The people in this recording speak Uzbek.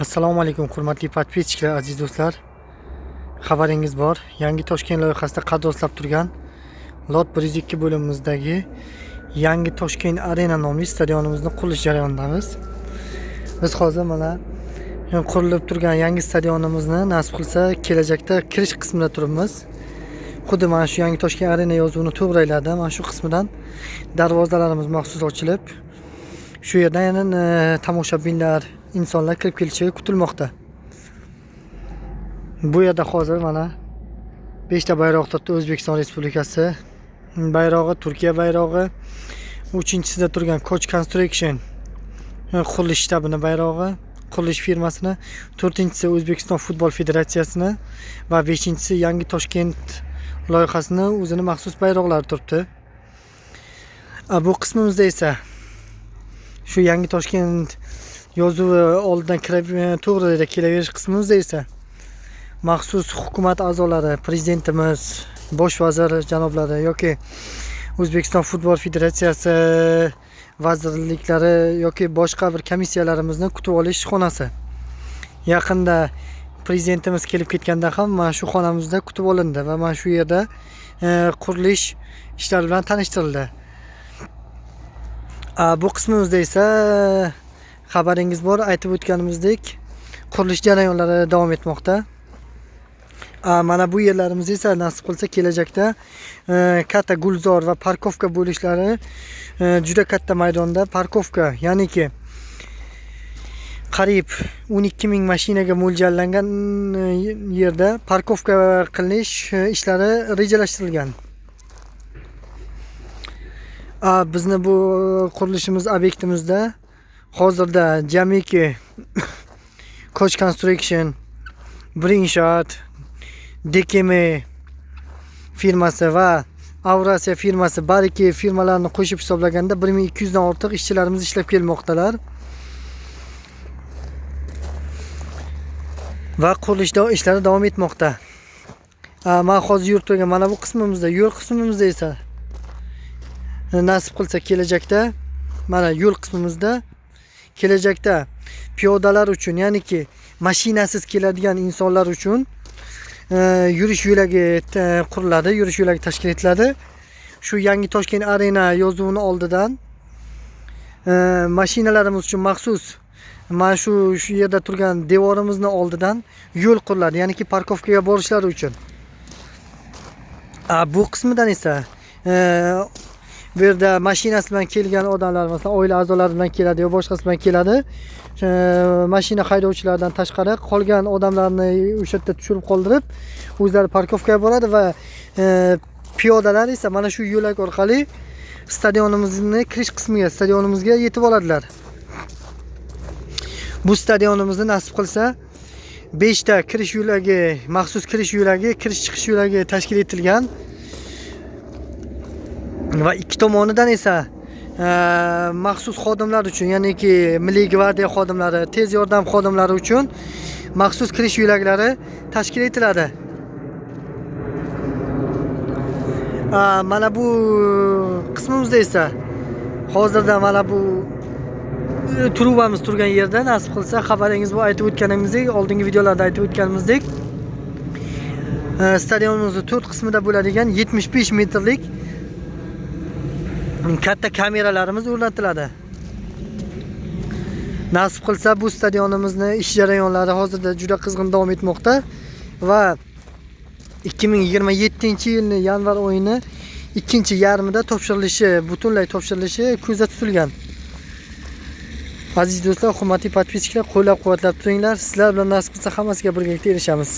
Assalomu alaykum hurmatli podpischilar, aziz do'stlar. Xabaringiz bor, Yangi Toshkent loyihasida qadrlab turgan lot 102 bo'limimizdagi Yangi Toshkent Arena nomli stadionimizni qurilish jarayonidamiz. Biz hozir mana qurilib turgan yangi stadionimizni nasib qilsa kelajakda kirish qismida turibmiz. Xuddi mana shu Yangi Toshkent Arena yozuvini to'g'rilaydi. Mana shu qismidan darvozalarimiz maxsus ochilib, shu yerdan yana tomoshabinlar, insonlar kirib kelishi kutilmoqda. Bu yerda hozir mana 5 ta bayroq turibdi. O'zbekiston Respublikasi bayrog'i, Turkiya bayrog'i, 3-chisida turgan Koch Construction qurilish shtabini bayrog'i, qurilish firmasini, 4-chisi O'zbekiston Futbol Federatsiyasini va 5-chisi Yangi Toshkent loyihasini o'zini maxsus bayroqlari turibdi. Bu qismimizda esa shu Yangi Toshkent yozuvi oldidan to'g'ri kelaverish qismimizda esa maxsus hukumat a'zolari, prezidentimiz, bosh vazir janoblari yoki O'zbekiston Futbol Federatsiyasi vazirliklari yoki boshqa bir komissiyalarimizni kutib olish xonasi. Yaqinda prezidentimiz kelib ketganda ham mana shu xonamizda kutib olindi va mana shu yerda qurilish ishlari bilan tanishtirildi. Bu qismimizda esa xabaringiz bor, aytib o'tganimizdek qurilish jarayonlari davom etmoqda. Mana bu yerlarimiz esa nasib qilsa kelajakda katta gulzor va parkovka bo'lishlari, juda katta maydonda parkovka, ya'niki qariyb 12 ming mashinaga mo'ljallangan yerda parkovka qilish ishlari rejalashtirilgan. Bizni bu qurilishimiz obyektimizda hozirda jamiki Koch Construction, Brinshot, DKM firmasi va Avrasiya firmasi bariki firmalarni qo'shib hisoblaganda 1200 dan ortiq ishchilarimiz ishlab kelmoqdalar. Va qurilish ishlari davom etmoqda. Men hozir yurib turgan mana bu qismimizda, yo'l qismimizda esa nasib qilsa kelajakda mana yo'l qismimizda kelajakda piyodalar uchun, ya'niki mashinasiz keladigan insonlar uchun yurish yo'lagi quriladi, yurish yo'lagi tashkil etiladi. Shu Yangi Toshkent Arena yozuvining oldidan mashinalarimiz uchun maxsus mana shu yerda turgan devorimizning oldidan yo'l quriladi, ya'niki parkovkaga borishlari uchun. Bu qismidan esa bu yerda mashinasi bilan kelgan odamlar, masalan oila a'zolari bilan keladi yo boshqasi bilan keladi. Mashina haydovchilaridan tashqari qolgan odamlarni o'sha yerda tushirib qoldirib, o'zlari parkovkaga boradi va piyodalar esa mana shu yo'lak orqali stadionimizning kirish qismiga, stadionimizga yetib oladilar. Bu stadionimizni nasib qilsa 5 ta kirish yo'lagi, maxsus kirish yo'lagi, kirish-chiqish yo'lagi tashkil etilgan. Va ikki tomonidan esa maxsus xodimlar uchun, ya'niki Milliy gvardiya xodimlari, tez yordam xodimlari uchun maxsus kirish yo'laklari tashkil etiladi. Mana bu qismimizda esa hozirda mana bu trubamiz turgan yerda nasib qilsa xabaringiz bor, aytib o'tganimizdek, oldingi videolarda aytib o'tganimizdek stadionimizning 4 qismida bo'ladigan 75 metrlik katta kameralarimiz o'rnatiladi. Nasib qilsa bu stadionimizni ish jarayonlari hozirda juda qizg'in davom etmoqda va 2027-yilning yanvar oyini 2-yarmida topshirilishi, butunlay topshirilishi ko'zda tutilgan. Aziz do'stlar, hurmatli podpischilar, qo'llab-quvvatlab turinglar. Sizlar bilan nasib qilsa hammasiga birgalikda erishamiz.